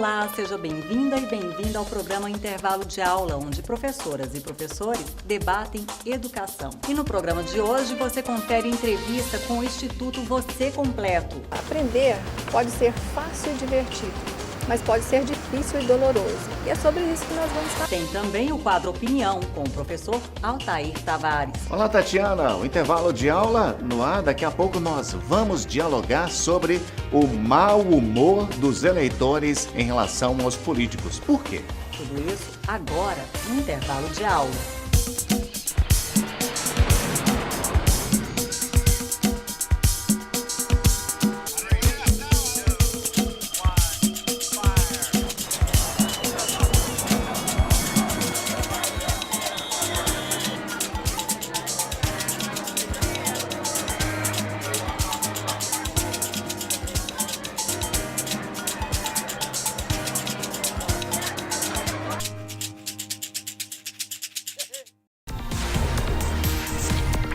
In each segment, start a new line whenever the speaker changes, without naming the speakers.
Olá, seja bem-vinda e bem-vindo ao programa Intervalo de Aula, onde professoras e professores debatem educação. E no programa de hoje você confere entrevista com o Instituto Você Completo.
Aprender pode ser fácil e divertido, mas pode ser difícil e doloroso. E é sobre isso que nós vamos falar.
Tem também o quadro Opinião, com o professor Altair Tavares.
Olá, Tatiana. O intervalo de aula no ar. Daqui a pouco nós vamos dialogar sobre o mau humor dos eleitores em relação aos políticos. Por quê?
Tudo isso agora no intervalo de aula.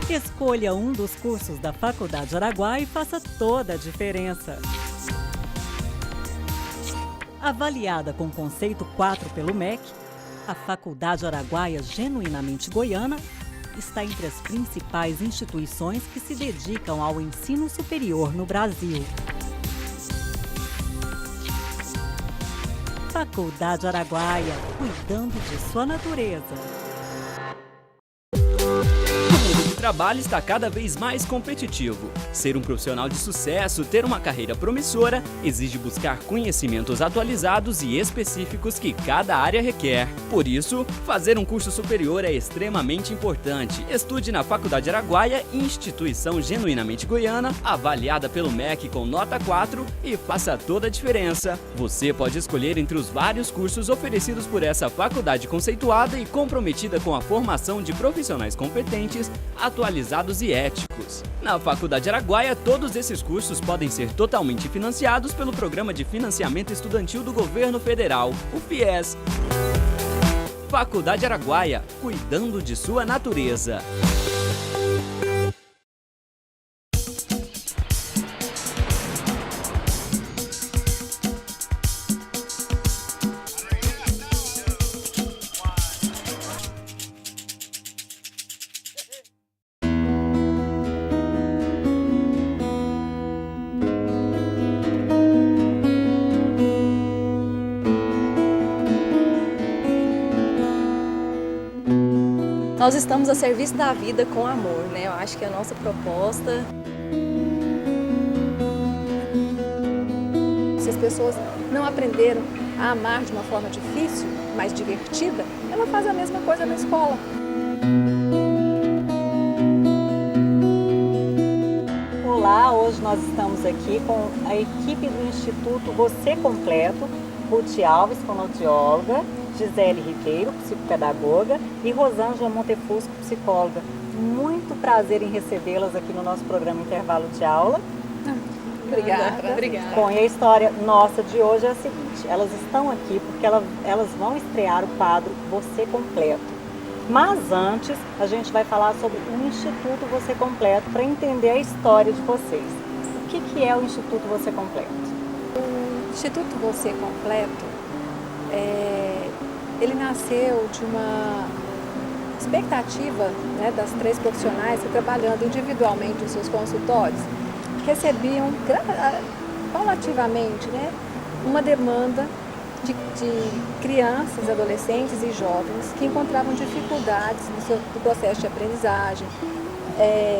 Escolha um dos cursos da Faculdade Araguaia e faça toda a diferença. Avaliada com conceito 4 pelo MEC, a Faculdade Araguaia Genuinamente Goiana está entre as principais instituições que se dedicam ao ensino superior no Brasil. Faculdade Araguaia, cuidando de sua natureza.
O trabalho está cada vez mais competitivo. Ser um profissional de sucesso, ter uma carreira promissora, exige buscar conhecimentos atualizados e específicos que cada área requer. Por isso, fazer um curso superior é extremamente importante. Estude na Faculdade Araguaia, instituição genuinamente goiana, avaliada pelo MEC com nota 4 e faça toda a diferença. Você pode escolher entre os vários cursos oferecidos por essa faculdade conceituada e comprometida com a formação de profissionais competentes, atualizados e éticos. Na Faculdade Araguaia, todos esses cursos podem ser totalmente financiados pelo Programa de Financiamento Estudantil do Governo Federal, o FIES. Faculdade Araguaia, cuidando de sua natureza.
Nós estamos a serviço da vida com amor, né? Eu acho que é a nossa proposta. Se as pessoas não aprenderam a amar de uma forma difícil, mas divertida, ela faz a mesma coisa na escola.
Olá, hoje nós estamos aqui com a equipe do Instituto Você Completo, Ruth Alves, fonoaudióloga, Gisele Ribeiro, psicopedagoga, e Rosângela Montefusco, psicóloga. Muito prazer em recebê-las aqui no nosso programa Intervalo de Aula.
Obrigada.
Bom, e a história nossa de hoje é a seguinte: elas estão aqui porque elas vão estrear o quadro Você Completo. Mas antes, a gente vai falar sobre o Instituto Você Completo para entender a história de vocês. O que é o Instituto Você Completo?
O Instituto Você Completo ele nasceu de uma expectativa, né, das 3 profissionais que, trabalhando individualmente em seus consultórios, recebiam paulativamente, né, uma demanda de crianças, adolescentes e jovens que encontravam dificuldades no processo de aprendizagem,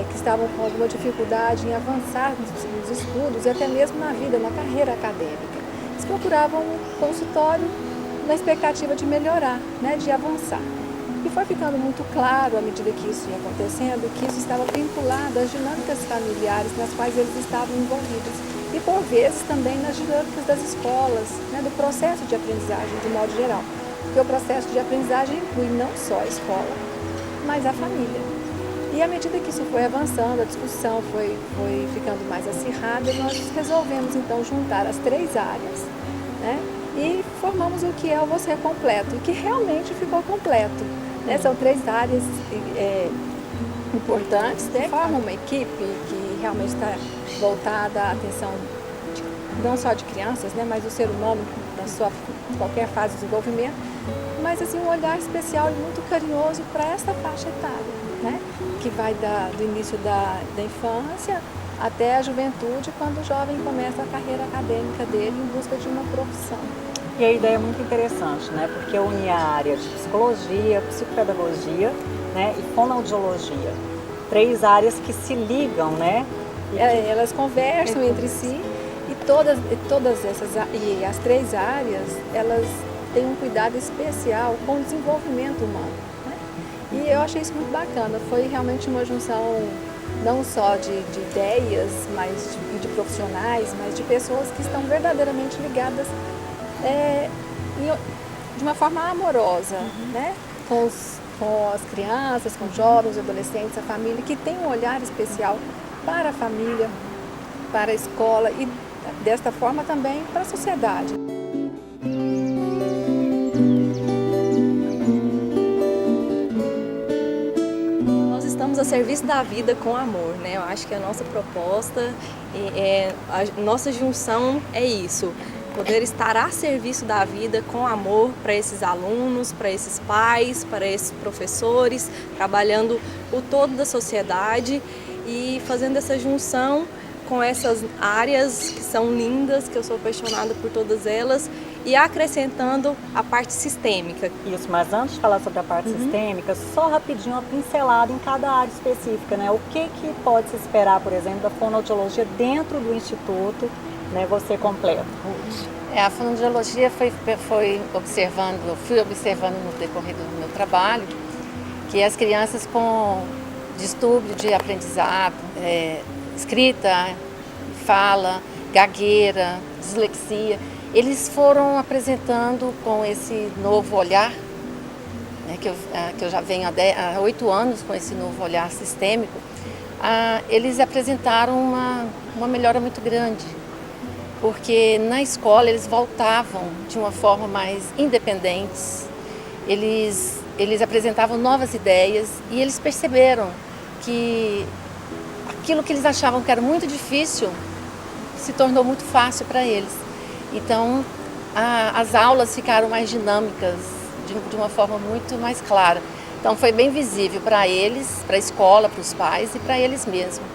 que estavam com alguma dificuldade em avançar nos estudos e até mesmo na vida, na carreira acadêmica. Eles procuravam um consultório na expectativa de melhorar, né, de avançar. E foi ficando muito claro, à medida que isso ia acontecendo, que isso estava vinculado às dinâmicas familiares nas quais eles estavam envolvidos. E, por vezes, também nas dinâmicas das escolas, né, do processo de aprendizagem, de modo geral. Porque o processo de aprendizagem inclui não só a escola, mas a família. E, à medida que isso foi avançando, a discussão foi ficando mais acirrada, nós resolvemos, então, juntar as 3 áreas, né? E formamos o que é o Você Completo, que realmente ficou completo, né? São 3 áreas importantes, né? Formam uma equipe que realmente está voltada à atenção não só de crianças, né? Mas do ser humano qualquer fase de desenvolvimento, mas assim, um olhar especial e muito carinhoso para essa faixa etária, né? Que vai do início da infância até a juventude, quando o jovem começa a carreira acadêmica dele em busca de uma profissão.
E a ideia é muito interessante, né? Porque une a área de psicologia, psicopedagogia, né? E fonoaudiologia. 3 áreas que se ligam, né?
Elas conversam entre si e todas essas, e as 3 áreas, elas têm um cuidado especial com o desenvolvimento humano, né? E eu achei isso muito bacana. Foi realmente uma junção não só de ideias, mas de profissionais, mas de pessoas que estão verdadeiramente ligadas de uma forma amorosa, né? Com as crianças, com os jovens, adolescentes, a família, que tem um olhar especial para a família, para a escola e, desta forma, também para a sociedade.
Nós estamos a serviço da vida com amor, né? Eu acho que a nossa proposta, a nossa junção é isso. Poder estar a serviço da vida com amor para esses alunos, para esses pais, para esses professores, trabalhando o todo da sociedade e fazendo essa junção com essas áreas que são lindas, que eu sou apaixonada por todas elas, e acrescentando a parte sistêmica.
Isso, mas antes de falar sobre a parte sistêmica, só rapidinho uma pincelada em cada área específica, né? O que pode se esperar, por exemplo, da fonoaudiologia dentro do Instituto, né? Você completa, Ruth.
A fonoaudiologia fui observando no decorrer do meu trabalho que as crianças com distúrbio de aprendizado, escrita, fala, gagueira, dislexia, eles foram apresentando com esse novo olhar, né, que eu já venho há 8 anos com esse novo olhar sistêmico, eles apresentaram uma melhora muito grande, porque na escola eles voltavam de uma forma mais independentes, eles apresentavam novas ideias e eles perceberam que aquilo que eles achavam que era muito difícil se tornou muito fácil para eles. Então, as aulas ficaram mais dinâmicas, de uma forma muito mais clara. Então, foi bem visível para eles, para a escola, para os pais e para eles mesmos.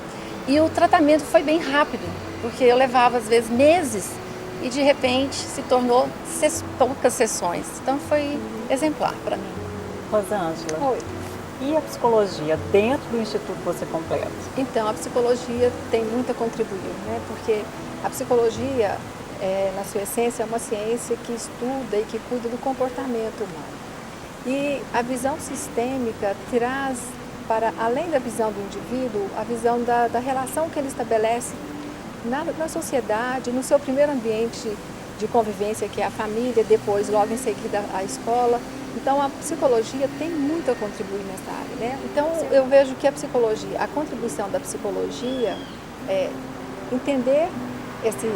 E o tratamento foi bem rápido, porque eu levava, às vezes, meses e, de repente, se tornou poucas sessões. Então, foi exemplar para mim.
Rosângela. Oi. E a psicologia dentro do Instituto Você Completa?
Então, a psicologia tem muito a contribuir, né? Porque a psicologia, na sua essência, é uma ciência que estuda e que cuida do comportamento humano. E a visão sistêmica traz, para além da visão do indivíduo, a visão da relação que ele estabelece na sociedade, no seu primeiro ambiente de convivência, que é a família, depois, logo em seguida, a escola. Então, a psicologia tem muito a contribuir nessa área, né? Então, eu vejo que a contribuição da psicologia é entender esse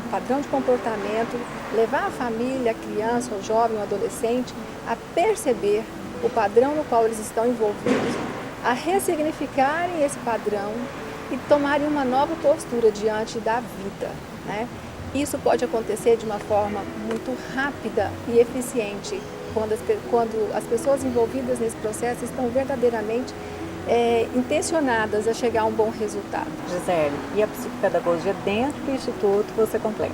padrão de comportamento, levar a família, a criança, o jovem, o adolescente a perceber o padrão no qual eles estão envolvidos, a ressignificarem esse padrão e tomarem uma nova postura diante da vida, né? Isso pode acontecer de uma forma muito rápida e eficiente quando as pessoas envolvidas nesse processo estão verdadeiramente intencionadas a chegar a um bom resultado.
Gisele, e a psicopedagogia dentro do Instituto Você Completa?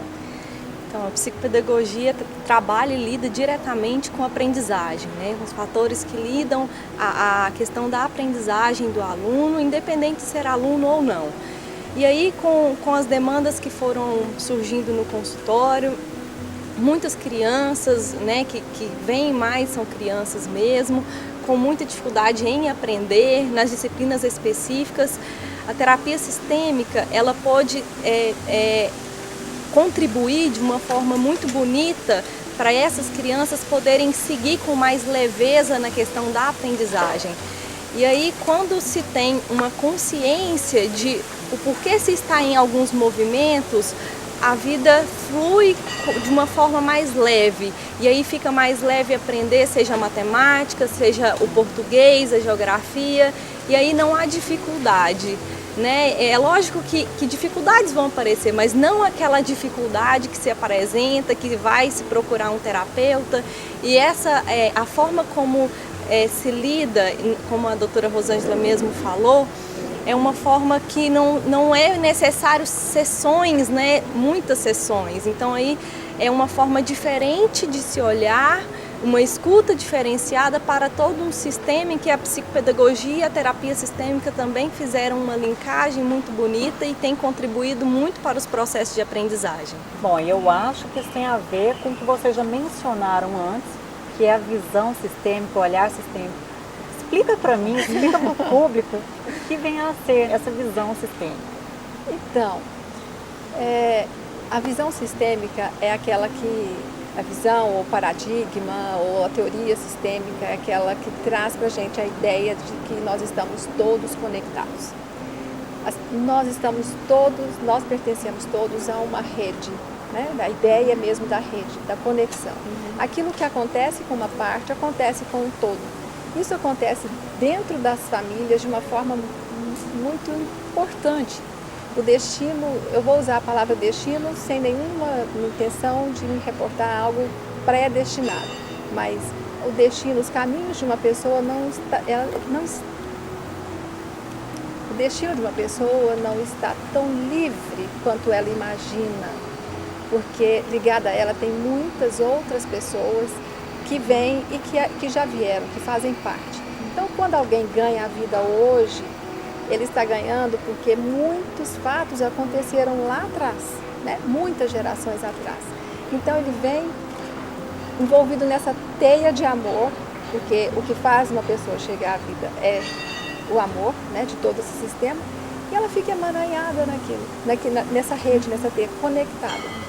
Então, a psicopedagogia trabalha e lida diretamente com a aprendizagem, né? Com os fatores que lidam a questão da aprendizagem do aluno, independente de ser aluno ou não. E aí, com as demandas que foram surgindo no consultório, muitas crianças, né, que vêm mais, são crianças mesmo, com muita dificuldade em aprender nas disciplinas específicas. A terapia sistêmica, ela pode contribuir de uma forma muito bonita para essas crianças poderem seguir com mais leveza na questão da aprendizagem. E aí, quando se tem uma consciência de o porquê se está em alguns movimentos, a vida flui de uma forma mais leve. E aí fica mais leve aprender, seja a matemática, seja o português, a geografia. E aí não há dificuldade. né? É lógico que dificuldades vão aparecer, mas não aquela dificuldade que se apresenta, que vai se procurar um terapeuta. E essa é a forma como se lida, como a doutora Rosângela mesmo falou, é uma forma que não é necessário sessões, né? Muitas sessões. Então aí é uma forma diferente de se olhar, uma escuta diferenciada para todo um sistema em que a psicopedagogia e a terapia sistêmica também fizeram uma linkagem muito bonita e tem contribuído muito para os processos de aprendizagem.
Bom, eu acho que isso tem a ver com o que vocês já mencionaram antes, que é a visão sistêmica, o olhar sistêmico. Explica para mim, explica para o público o que vem a ser essa visão sistêmica.
Então, a visão sistêmica é aquela que, a visão ou paradigma ou a teoria sistêmica é aquela que traz para a gente a ideia de que nós estamos todos conectados. Nós pertencemos todos a uma rede, né? Da ideia mesmo da rede, da conexão. Aquilo que acontece com uma parte, acontece com um todo. Isso acontece dentro das famílias de uma forma muito importante. O destino, eu vou usar a palavra destino sem nenhuma intenção de me reportar a algo pré-destinado, mas o destino, os caminhos de uma pessoa o destino de uma pessoa não está tão livre quanto ela imagina, porque ligada a ela tem muitas outras pessoas que vêm e que já vieram, que fazem parte. Então, quando alguém ganha a vida hoje, ele está ganhando porque muitos fatos aconteceram lá atrás, né? Muitas gerações atrás. Então ele vem envolvido nessa teia de amor, porque o que faz uma pessoa chegar à vida é o amor, né? De todo esse sistema, e ela fica emaranhada nessa rede, nessa teia, conectada.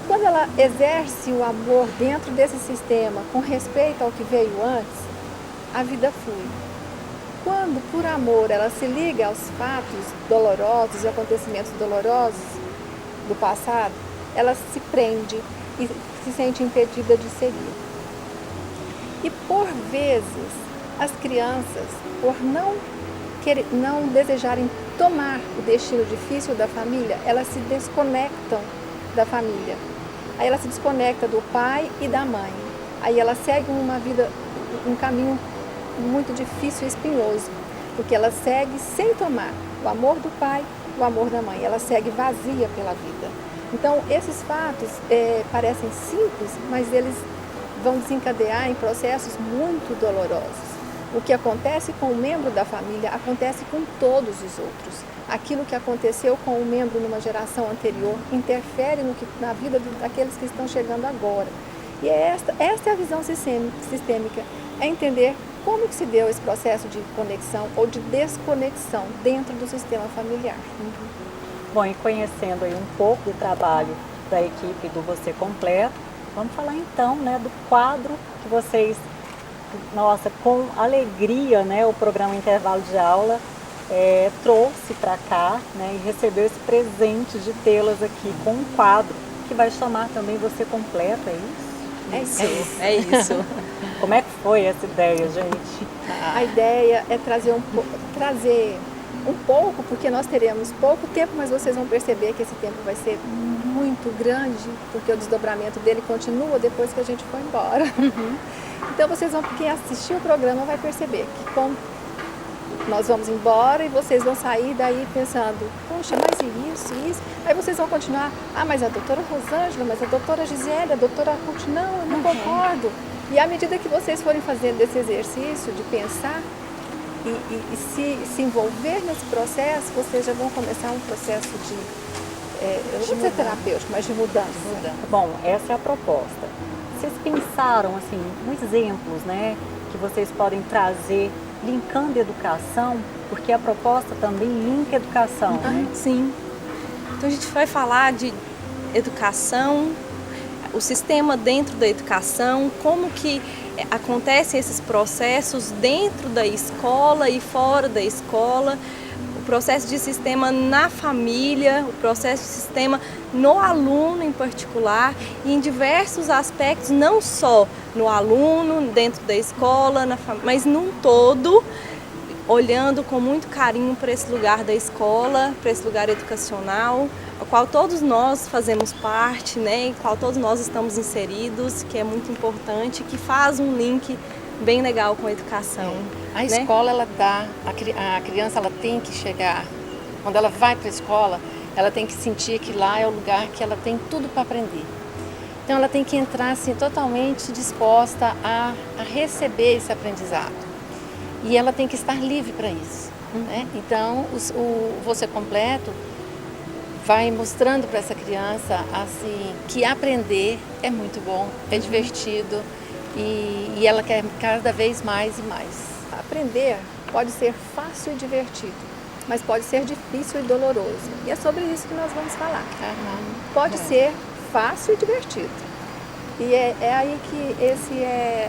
Quando ela exerce o amor dentro desse sistema, com respeito ao que veio antes, a vida flui. Quando, por amor, ela se liga aos fatos dolorosos e acontecimentos dolorosos do passado, ela se prende e se sente impedida de seguir. E, por vezes, as crianças, por não desejarem tomar o destino difícil da família, elas se desconectam da família. Aí ela se desconecta do pai e da mãe. Aí ela segue uma vida, um caminho muito difícil e espinhoso, porque ela segue sem tomar o amor do pai, o amor da mãe, ela segue vazia pela vida. Então, esses fatos parecem simples, mas eles vão desencadear em processos muito dolorosos. O que acontece com um membro da família acontece com todos os outros. Aquilo que aconteceu com um membro numa geração anterior interfere na vida daqueles que estão chegando agora. E esta é a visão sistêmica, é entender como que se deu esse processo de conexão ou de desconexão dentro do sistema familiar.
Bom, e conhecendo aí um pouco do trabalho da equipe do Você Completo, vamos falar então, né, do quadro que vocês, nossa, com alegria, né, o programa Intervalo de Aula trouxe para cá, né, e recebeu esse presente de tê-las aqui com um quadro que vai chamar também Você Completo, é isso?
É isso.
Como é que foi essa ideia, gente?
A ideia é trazer um pouco, porque nós teremos pouco tempo, mas vocês vão perceber que esse tempo vai ser muito grande, porque o desdobramento dele continua depois que a gente for embora. Então quem assistiu o programa vai perceber que como nós vamos embora e vocês vão sair daí pensando, poxa, mas isso? Aí vocês vão continuar, mas a doutora Rosângela, mas a doutora Gisele, a doutora Ruth, não, eu não concordo. E à medida que vocês forem fazendo esse exercício de pensar e se envolver nesse processo, vocês já vão começar um processo de, eu não vou dizer terapêutico, mas de mudança.
Bom, essa é a proposta. Vocês pensaram, assim, exemplos, né, que vocês podem trazer linkando educação, porque a proposta também linka educação, né?
Sim. Então a gente vai falar de educação, o sistema dentro da educação, como que acontecem esses processos dentro da escola e fora da escola, o processo de sistema na família, o processo de sistema no aluno em particular e em diversos aspectos, não só no aluno, dentro da escola, mas num todo, olhando com muito carinho para esse lugar da escola, para esse lugar educacional, ao qual todos nós fazemos parte, né, em qual todos nós estamos inseridos, que é muito importante, que faz um link bem legal com a educação.
A escola, ela dá, a criança ela tem que chegar, quando ela vai para a escola, ela tem que sentir que lá é o lugar que ela tem tudo para aprender. Então ela tem que entrar assim, totalmente disposta a receber esse aprendizado. E ela tem que estar livre para isso. Né? Então o Você Completo vai mostrando para essa criança assim, que aprender é muito bom, é divertido e ela quer cada vez mais e mais.
Aprender pode ser fácil e divertido, mas pode ser difícil e doloroso. E é sobre isso que nós vamos falar. Pode ser fácil e divertido. E é aí que esse é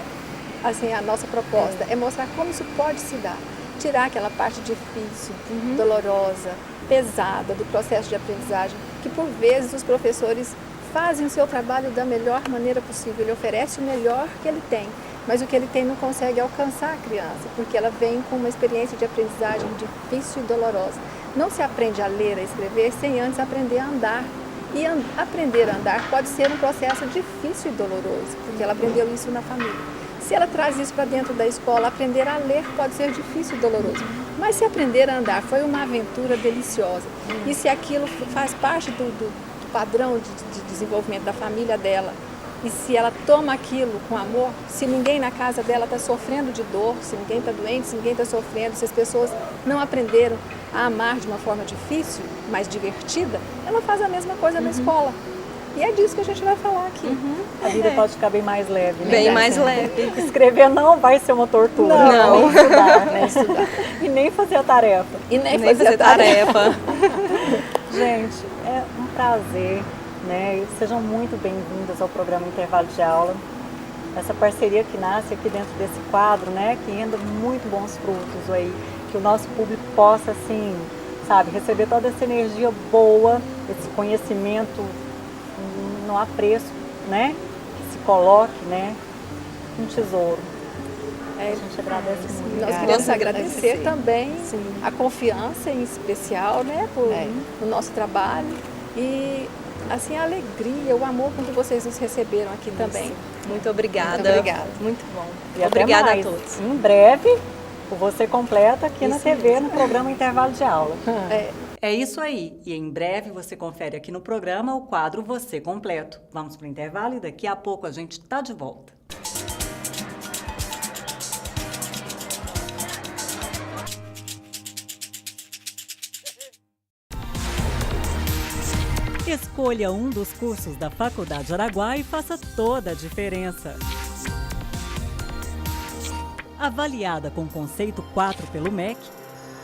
assim, a nossa proposta, é mostrar como isso pode se dar. Tirar aquela parte difícil, dolorosa, pesada do processo de aprendizagem, que por vezes os professores fazem o seu trabalho da melhor maneira possível. Ele oferece o melhor que ele tem, mas o que ele tem não consegue alcançar a criança, porque ela vem com uma experiência de aprendizagem difícil e dolorosa. Não se aprende a ler, a escrever, sem antes aprender a andar. E aprender a andar pode ser um processo difícil e doloroso, porque ela aprendeu isso na família. Se ela traz isso para dentro da escola, aprender a ler pode ser difícil e doloroso. Mas se aprender a andar foi uma aventura deliciosa, e se aquilo faz parte do padrão de desenvolvimento da família dela, e se ela toma aquilo com amor, se ninguém na casa dela está sofrendo de dor, se ninguém está doente, se ninguém está sofrendo, se as pessoas não aprenderam a amar de uma forma difícil, mas divertida, ela faz a mesma coisa na escola. E é disso que a gente vai falar aqui.
A vida pode ficar bem mais leve, né?
Bem mais leve.
Escrever não vai ser uma tortura.
Não.
Nem estudar, né? E nem fazer a tarefa.
E nem fazer tarefa.
Gente, é um prazer, né? E sejam muito bem-vindas ao programa Intervalo de Aula. Essa parceria que nasce aqui dentro desse quadro, né? Que renda muito bons frutos aí. Que o nosso público possa, assim, sabe, receber toda essa energia boa, esse conhecimento no apreço, né? Que se coloque, né? Um tesouro. A gente agradece muito.
Nós queremos agradecer também a confiança em especial, né? No nosso trabalho e assim a alegria, o amor com que vocês nos receberam aqui também.
Muito obrigada.
Muito obrigada.
Muito bom.
E
Obrigada
até mais.
a todos.
Em breve, o Você Completa aqui na TV, no programa Intervalo de Aula. É isso aí. E em breve você confere aqui no programa o quadro Você Completo. Vamos para o intervalo e daqui a pouco a gente está de volta. Escolha um dos cursos da Faculdade Araguaia e faça toda a diferença. Avaliada com conceito 4 pelo MEC,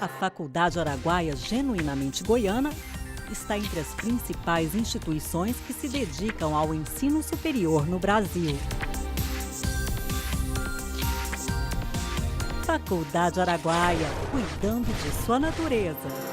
a Faculdade Araguaia Genuinamente Goiana está entre as principais instituições que se dedicam ao ensino superior no Brasil. Faculdade Araguaia, cuidando de sua natureza.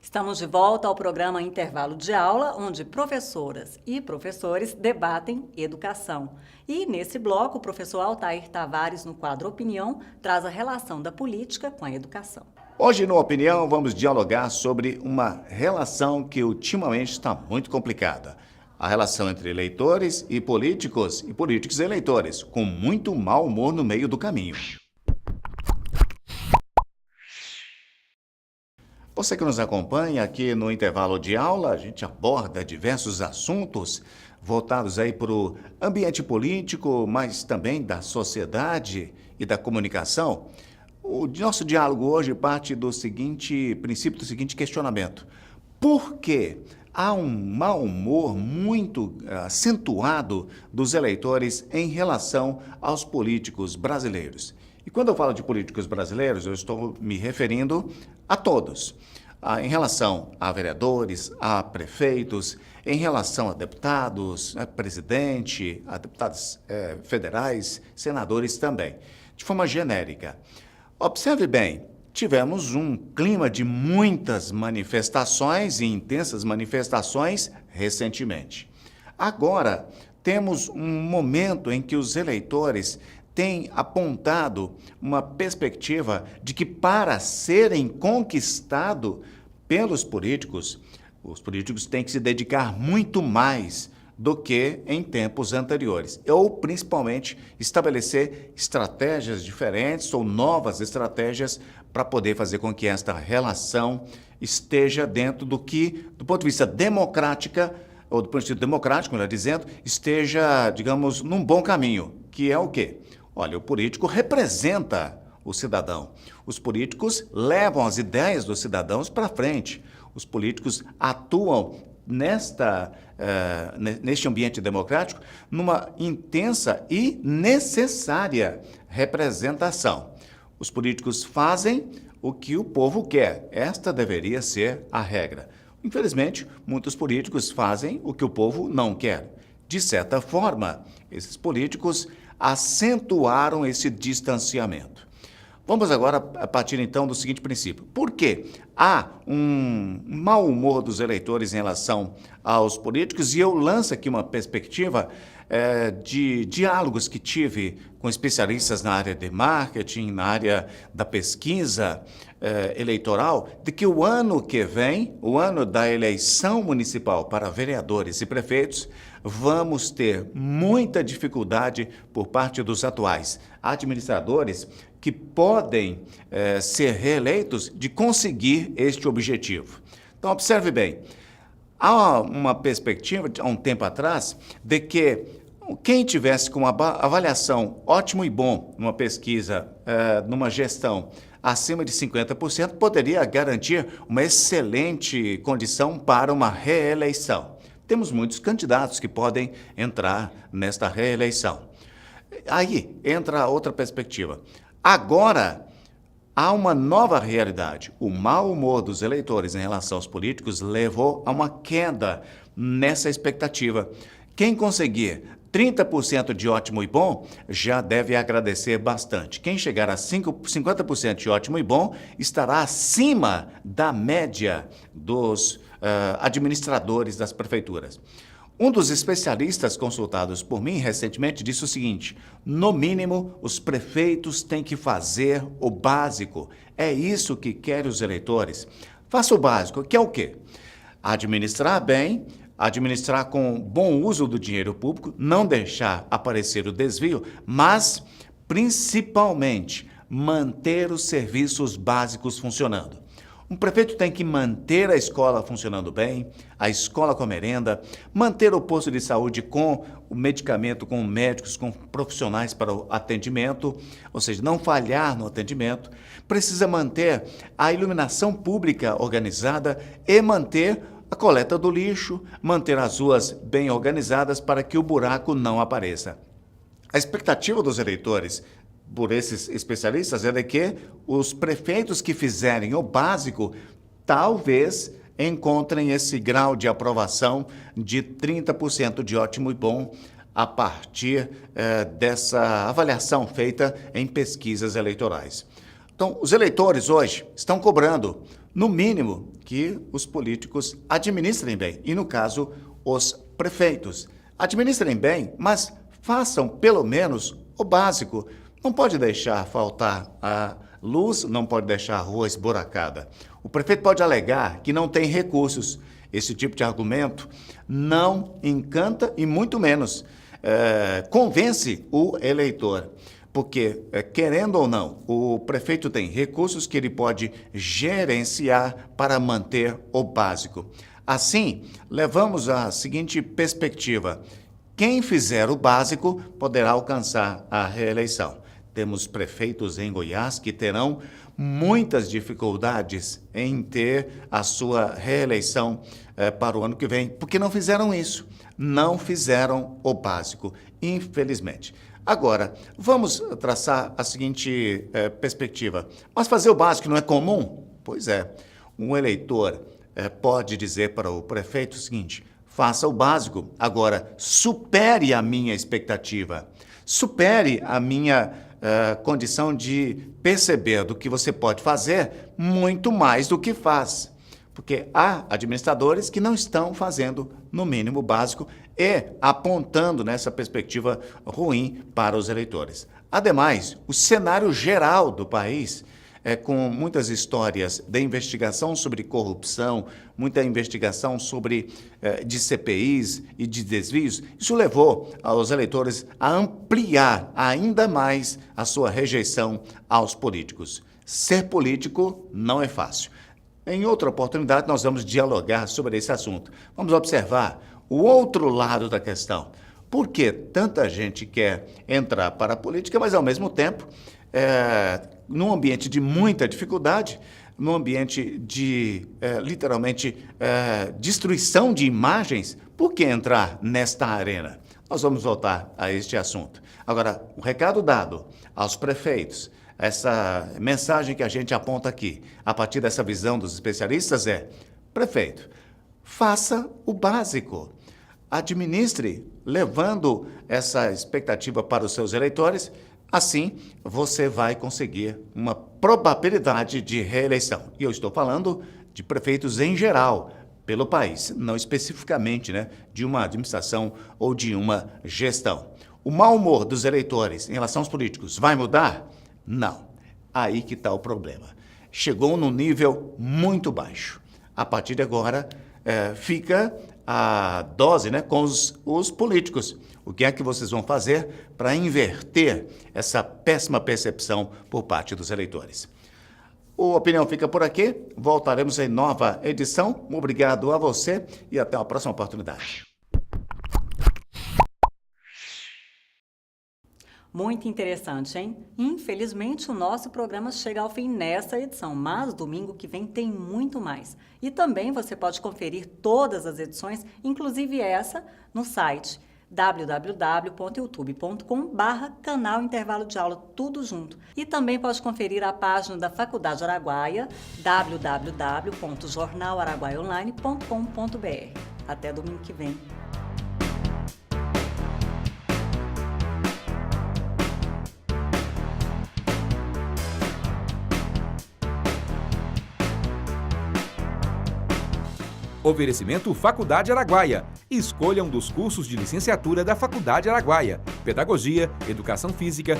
Estamos de volta ao programa Intervalo de Aula, onde professoras e professores debatem educação. E nesse bloco, o professor Altair Tavares, no quadro Opinião, traz a relação da política com a educação.
Hoje, no Opinião, vamos dialogar sobre uma relação que ultimamente está muito complicada. A relação entre eleitores e políticos e eleitores, com muito mau humor no meio do caminho. Você que nos acompanha aqui no intervalo de aula, a gente aborda diversos assuntos voltados aí para o ambiente político, mas também da sociedade e da comunicação. O nosso diálogo hoje parte do seguinte princípio, do seguinte questionamento. Por que há um mau humor muito acentuado dos eleitores em relação aos políticos brasileiros? E quando eu falo de políticos brasileiros, eu estou me referindo a todos. Em relação a vereadores, a prefeitos, em relação a deputados, a presidente, a deputados federais, senadores também, de forma genérica. Observe bem, tivemos um clima de muitas manifestações e intensas manifestações recentemente. Agora, temos um momento em que os eleitores têm apontado uma perspectiva de que, para serem conquistados pelos políticos, os políticos têm que se dedicar muito mais do que em tempos anteriores, ou principalmente estabelecer estratégias diferentes ou novas estratégias para poder fazer com que esta relação esteja dentro do que, do ponto de vista democrática, ou do ponto de vista democrático, melhor dizendo, esteja, digamos, num bom caminho, que é o quê? Olha, o político representa o cidadão. Os políticos levam as ideias dos cidadãos para frente. Os políticos atuam neste ambiente democrático numa intensa e necessária representação. Os políticos fazem o que o povo quer. Esta deveria ser a regra. Infelizmente, muitos políticos fazem o que o povo não quer. De certa forma, esses políticos acentuaram esse distanciamento. Vamos agora partir então do seguinte princípio. Por que há um mau humor dos eleitores em relação aos políticos? E eu lanço aqui uma perspectiva de diálogos que tive com especialistas na área de marketing, na área da pesquisa eleitoral, de que o ano que vem, o ano da eleição municipal para vereadores e prefeitos, vamos ter muita dificuldade por parte dos atuais administradores que podem ser reeleitos de conseguir este objetivo. Então, observe bem, há uma perspectiva, há um tempo atrás, de que quem tivesse com uma avaliação ótimo e bom numa pesquisa, numa gestão acima de 50%, poderia garantir uma excelente condição para uma reeleição. Temos muitos candidatos que podem entrar nesta reeleição. Aí entra outra perspectiva. Agora, há uma nova realidade. O mau humor dos eleitores em relação aos políticos levou a uma queda nessa expectativa. Quem conseguir 30% de ótimo e bom já deve agradecer bastante. Quem chegar a 50% de ótimo e bom estará acima da média dos administradores das prefeituras. Um dos especialistas consultados por mim recentemente disse o seguinte: no mínimo, os prefeitos têm que fazer o básico. É isso que querem os eleitores. Faça o básico, que é o quê? Administrar bem, administrar com bom uso do dinheiro público, não deixar aparecer o desvio, mas, principalmente, manter os serviços básicos funcionando. Um prefeito tem que manter a escola funcionando bem, a escola com a merenda, manter o posto de saúde com o medicamento, com médicos, com profissionais para o atendimento, ou seja, não falhar no atendimento. Precisa manter a iluminação pública organizada e manter a coleta do lixo, manter as ruas bem organizadas para que o buraco não apareça. A expectativa dos eleitores por esses especialistas é de que os prefeitos que fizerem o básico talvez encontrem esse grau de aprovação de 30% de ótimo e bom a partir dessa avaliação feita em pesquisas eleitorais. Então, os eleitores hoje estão cobrando, no mínimo, que os políticos administrem bem, e no caso, os prefeitos. Administrem bem, mas façam pelo menos o básico. Não pode deixar faltar a luz, não pode deixar a rua esburacada. O prefeito pode alegar que não tem recursos. Esse tipo de argumento não encanta e muito menos convence o eleitor. Porque, querendo ou não, o prefeito tem recursos que ele pode gerenciar para manter o básico. Assim, levamos a seguinte perspectiva: quem fizer o básico poderá alcançar a reeleição. Temos prefeitos em Goiás que terão muitas dificuldades em ter a sua reeleição para o ano que vem, porque não fizeram isso, não fizeram o básico, infelizmente. Agora, vamos traçar a seguinte perspectiva. Mas fazer o básico não é comum? Pois é. Um eleitor pode dizer para o prefeito o seguinte: faça o básico, agora supere a minha expectativa, supere a minha condição de perceber do que você pode fazer muito mais do que faz. Porque há administradores que não estão fazendo no mínimo básico e apontando nessa perspectiva ruim para os eleitores. Ademais, o cenário geral do país, com muitas histórias de investigação sobre corrupção, muita investigação sobre de CPIs e de desvios, isso levou os eleitores a ampliar ainda mais a sua rejeição aos políticos. Ser político não é fácil. Em outra oportunidade, nós vamos dialogar sobre esse assunto. Vamos observar o outro lado da questão. Por que tanta gente quer entrar para a política, mas, ao mesmo tempo, num ambiente de muita dificuldade, num ambiente de, literalmente, destruição de imagens, por que entrar nesta arena? Nós vamos voltar a este assunto. Agora, o recado dado aos prefeitos, essa mensagem que a gente aponta aqui, a partir dessa visão dos especialistas é: prefeito, faça o básico. Administre, levando essa expectativa para os seus eleitores, assim você vai conseguir uma probabilidade de reeleição. E eu estou falando de prefeitos em geral, pelo país, não especificamente, de uma administração ou de uma gestão. O mau humor dos eleitores em relação aos políticos vai mudar? Não. Aí que está o problema. Chegou num nível muito baixo. A partir de agora, fica a dose com os políticos. O que é que vocês vão fazer para inverter essa péssima percepção por parte dos eleitores? O Opinião fica por aqui. Voltaremos em nova edição. Obrigado a você e até a próxima oportunidade.
Muito interessante, hein? Infelizmente, o nosso programa chega ao fim nessa edição, mas domingo que vem tem muito mais. E também você pode conferir todas as edições, inclusive essa, no site www.youtube.com/canal Intervalo de Aula, tudo junto. E também pode conferir a página da Faculdade Araguaia, www.jornalaraguaiaonline.com.br. Até domingo que vem.
Oferecimento Faculdade Araguaia. Escolha um dos cursos de licenciatura da Faculdade Araguaia: Pedagogia, Educação Física,